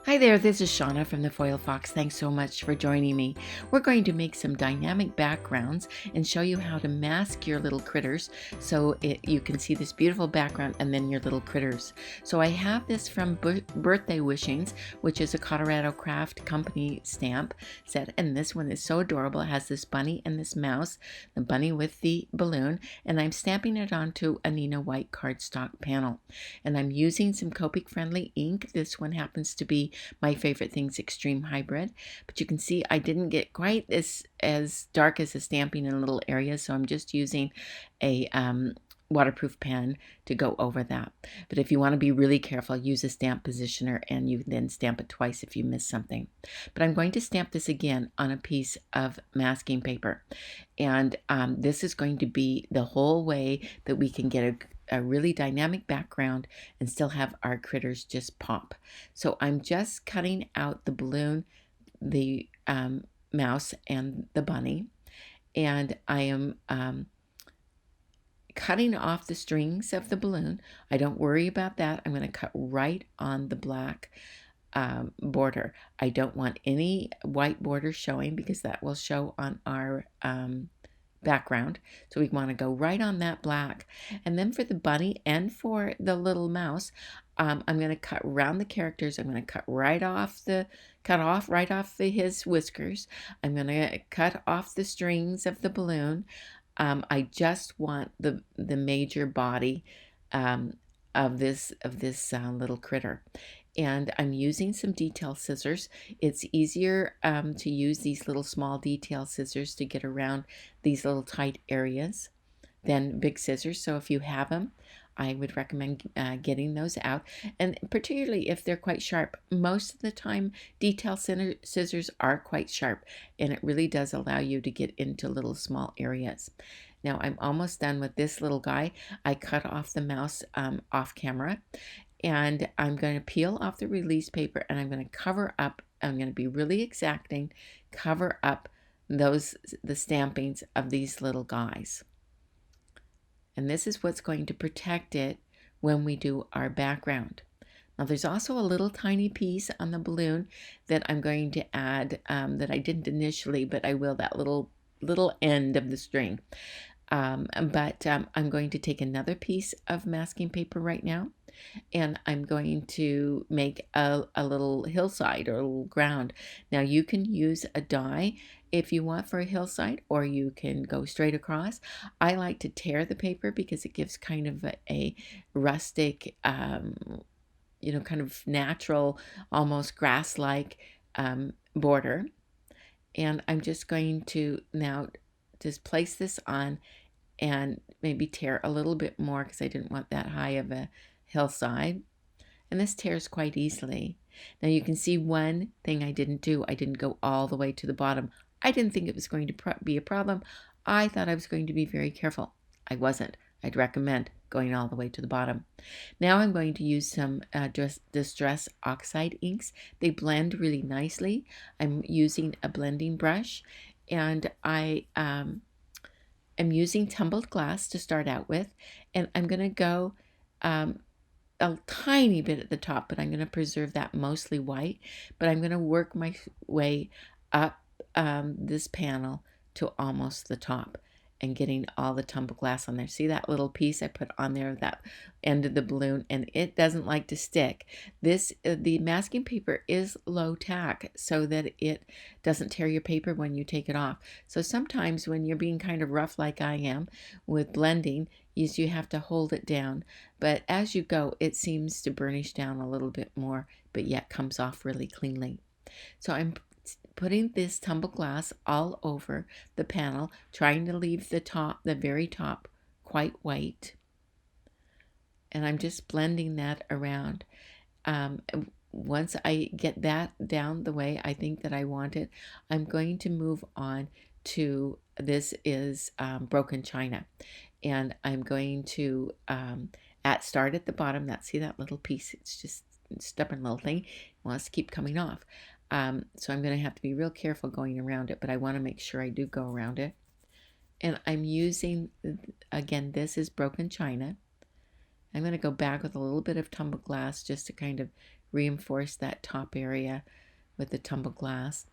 Hi there, this is Shauna from the Foil Fox. Thanks so much for joining me. We're going to make some dynamic backgrounds and show you how to mask your little critters so you can see this beautiful background and then your little critters. So I have this from Birthday Wishings, which is a Colorado Craft Company stamp set, and this one is so adorable. It has this bunny and this mouse, the bunny with the balloon, and I'm stamping it onto a Neenah white cardstock panel. And I'm using some Copic friendly ink. This one happens to be my favorite thing's Extreme Hybrid, but you can see I didn't get quite as dark as the stamping in little areas, so I'm just using a waterproof pen to go over that. But if you want to be really careful, use a stamp positioner and you then stamp it twice if you miss something. But I'm going to stamp this again on a piece of masking paper, and this is going to be the whole way that we can get a really dynamic background and still have our critters just pop. So I'm just cutting out the balloon, the mouse, and the bunny, and I am cutting off the strings of the balloon. I don't worry about that. I'm going to cut right on the black border. I don't want any white border showing because that will show on our background. So we want to go right on that black. And then for the bunny and for the little mouse, I'm going to cut around the characters. I'm going to cut right off his whiskers. I'm going to cut off the strings of the balloon. I just want the major body of this little critter. And I'm using some detail scissors. It's easier to use these little small detail scissors to get around these little tight areas than big scissors. So if you have them, I would recommend getting those out, and particularly if they're quite sharp. Most of the time, detail scissors are quite sharp, and it really does allow you to get into little small areas. Now I'm almost done with this little guy. I cut off the mouse off camera, and I'm going to peel off the release paper, and I'm going to cover up. I'm going to be really exacting, cover up the stampings of these little guys. And this is what's going to protect it when we do our background. Now there's also a little tiny piece on the balloon that I'm going to add that I didn't initially, but I will, that little end of the string. I'm going to take another piece of masking paper right now, and I'm going to make a little hillside or a little ground. Now you can use a die if you want for a hillside, or you can go straight across. I like to tear the paper because it gives kind of a rustic, kind of natural, almost grass-like border. And I'm just going to now just place this on and maybe tear a little bit more because I didn't want that high of a hillside. And this tears quite easily. Now you can see one thing I didn't do. I didn't go all the way to the bottom. I didn't think it was going to be a problem. I thought I was going to be very careful. I wasn't. I'd recommend going all the way to the bottom. Now I'm going to use some Distress Oxide inks. They blend really nicely. I'm using a blending brush, and I am using tumbled glass to start out with, and I'm going to go a tiny bit at the top, but I'm going to preserve that mostly white. But I'm going to work my way up this panel to almost the top and getting all the tumbled glass on there. See that little piece I put on there, that end of the balloon, and it doesn't like to stick. The masking paper is low tack so that it doesn't tear your paper when you take it off. So sometimes when you're being kind of rough like I am with blending, you have to hold it down. But as you go, it seems to burnish down a little bit more, but yet comes off really cleanly. So I'm putting this tumbled glass all over the panel, trying to leave the very top, quite white. And I'm just blending that around. Once I get that down the way I think that I want it, I'm going to move on to, this is Broken China. And I'm going to start at the bottom. See that little piece? It's just a stubborn little thing. It wants to keep coming off. So I'm going to have to be real careful going around it, but I want to make sure I do go around it. And I'm using, again, this is Broken China. I'm going to go back with a little bit of tumbled glass just to kind of reinforce that top area with the tumble glass.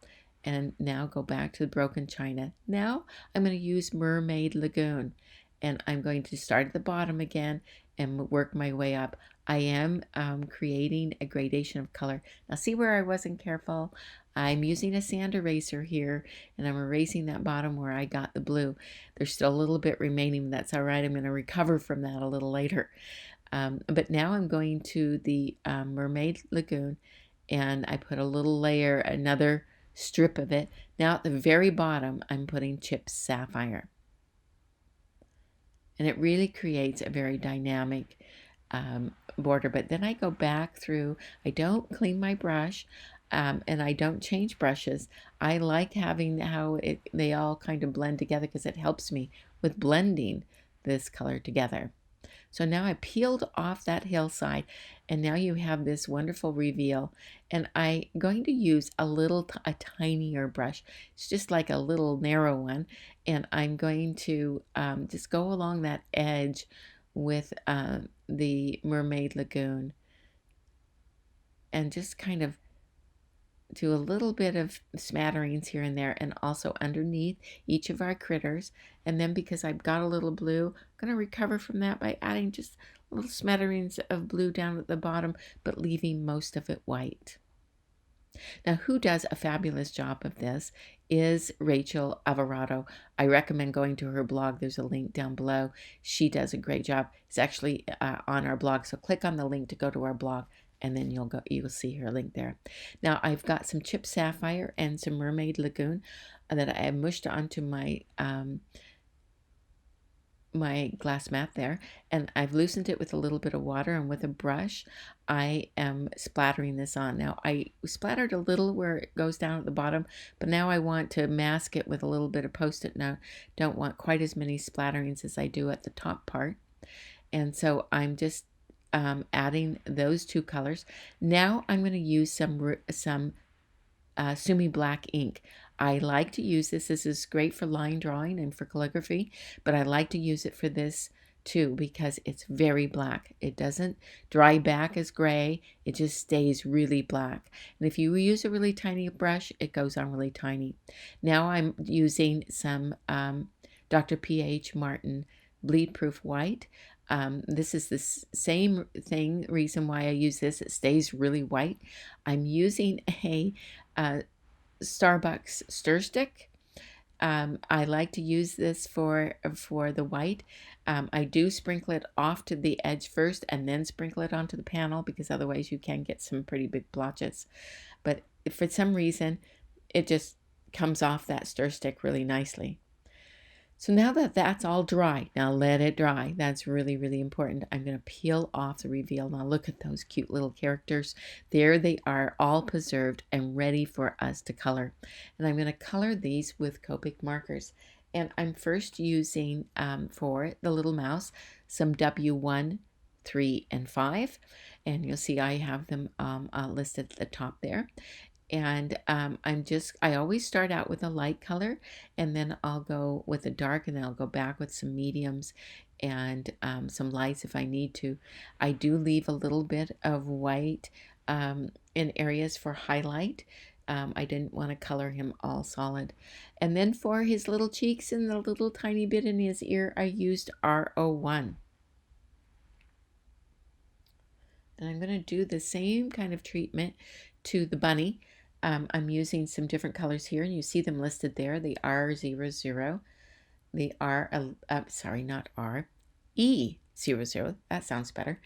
And now go back to the broken china. Now I'm going to use Mermaid Lagoon, and I'm going to start at the bottom again and work my way up. I am creating a gradation of color. Now see where I wasn't careful? I'm using a sand eraser here, and I'm erasing that bottom where I got the blue. There's still a little bit remaining. That's all right. I'm going to recover from that a little later. But now I'm going to the Mermaid Lagoon, and I put a little layer, another strip of it. Now at the very bottom, I'm putting Chips Sapphire. And it really creates a very dynamic border. But then I go back through, I don't clean my brush, and I don't change brushes. I like having how they all kind of blend together because it helps me with blending this color together. So now I peeled off that hillside, and now you have this wonderful reveal. And I'm going to use a tinier brush. It's just like a little narrow one. And I'm going to just go along that edge with the Mermaid Lagoon and just kind of do a little bit of smatterings here and there, and also underneath each of our critters. And then because I've got a little blue, I'm going to recover from that by adding just little smatterings of blue down at the bottom, but leaving most of it white. Now, who does a fabulous job of this is Rachel Alvarado. I recommend going to her blog. There's a link down below. She does a great job. It's actually on our blog, so click on the link to go to our blog, and then you'll see her link there. Now I've got some Chips Sapphire and some Mermaid Lagoon that I have mushed onto my my glass mat there, and I've loosened it with a little bit of water, and with a brush I am splattering this on. Now I splattered a little where it goes down at the bottom, but now I want to mask it with a little bit of Post-it note. Don't want quite as many splatterings as I do at the top part, and so I'm just adding those two colors. Now I'm going to use some Sumi Black ink. I like to use this. This is great for line drawing and for calligraphy, but I like to use it for this too because it's very black. It doesn't dry back as gray. It just stays really black. And if you use a really tiny brush, it goes on really tiny. Now I'm using some Dr. P.H. Martin Bleed Proof White. This is the same reason why I use this. It stays really white. I'm using a Starbucks stir stick. I like to use this for the white. I do sprinkle it off to the edge first and then sprinkle it onto the panel because otherwise you can get some pretty big blotches. But for some reason, it just comes off that stir stick really nicely. So now that that's all dry, now let it dry. That's really, really important. I'm going to peel off the reveal. Now look at those cute little characters. There they are, all preserved and ready for us to color. And I'm going to color these with Copic markers. And I'm first using, for the little mouse, some W1, 3, and 5. And you'll see I have them listed at the top there. And I always start out with a light color, and then I'll go with a dark, and then I'll go back with some mediums and some lights if I need to. I do leave a little bit of white in areas for highlight. I didn't want to color him all solid. And then for his little cheeks and the little tiny bit in his ear, I used R01. And I'm going to do the same kind of treatment to the bunny. I'm using some different colors here, and you see them listed there. The R00, the not R, E00, that sounds better,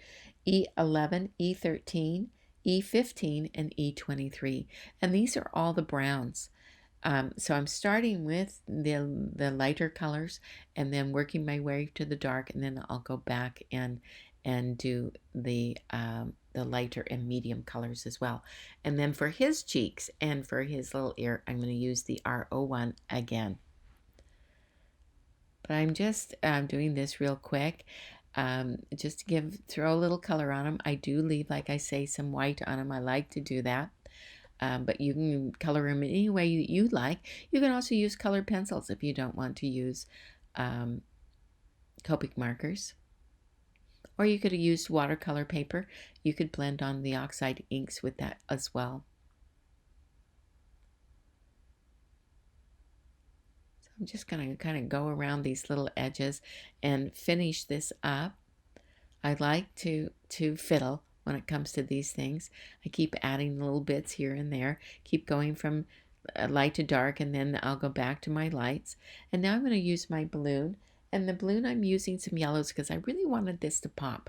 E11, E13, E15, and E23. And these are all the browns. So I'm starting with the lighter colors and then working my way to the dark, and then I'll go back and do the lighter and medium colors as well. And then for his cheeks and for his little ear, I'm going to use the R01 again. But I'm just doing this real quick, just to throw a little color on them. I do leave, like I say, some white on them. I like to do that. But you can color them any way you like. You can also use colored pencils if you don't want to use Copic markers. Or you could have used watercolor paper. You could blend on the oxide inks with that as well. So I'm just going to kind of go around these little edges and finish this up. I like to fiddle when it comes to these things. I keep adding little bits here and there, keep going from light to dark, and then I'll go back to my lights. And now I'm going to use my balloon. And the balloon, I'm using some yellows because I really wanted this to pop.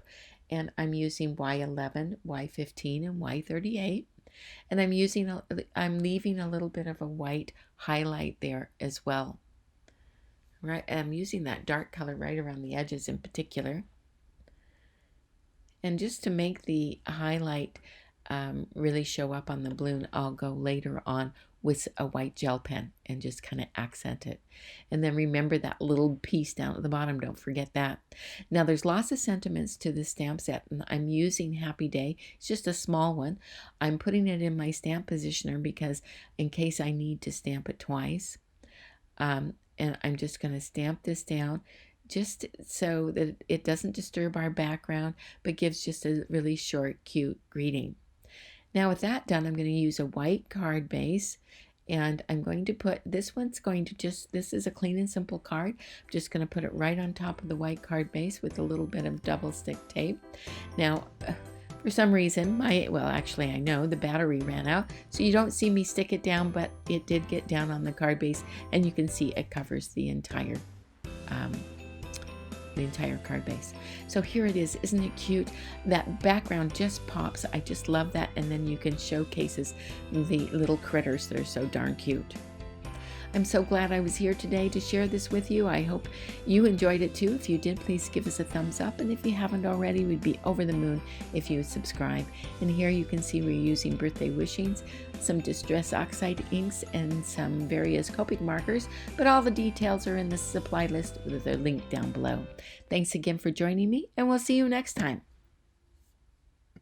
And I'm using Y11, Y15, and Y38. And I'm leaving a little bit of a white highlight there as well. Right, I'm using that dark color right around the edges in particular. And just to make the highlight really show up on the balloon, I'll go later on with a white gel pen and just kind of accent it. And then remember that little piece down at the bottom, don't forget that. Now there's lots of sentiments to this stamp set, and I'm using Happy Day. It's just a small one. I'm putting it in my stamp positioner because in case I need to stamp it twice. And I'm just going to stamp this down just so that it doesn't disturb our background, but gives just a really short, cute greeting. Now with that done, I'm going to use a white card base, and I'm going to put, this is a clean and simple card. I'm just going to put it right on top of the white card base with a little bit of double stick tape. Now, for some reason, I know the battery ran out, so you don't see me stick it down, but it did get down on the card base, and you can see it covers the entire card base. So here it is. Isn't it cute? That background just pops. I just love that. And then you can showcase the little critters that are so darn cute. I'm so glad I was here today to share this with you. I hope you enjoyed it too. If you did, please give us a thumbs up. And if you haven't already, we'd be over the moon if you would subscribe. And here you can see we're using birthday wishings, some Distress Oxide inks, and some various Copic markers. But all the details are in the supply list with a link down below. Thanks again for joining me, and we'll see you next time.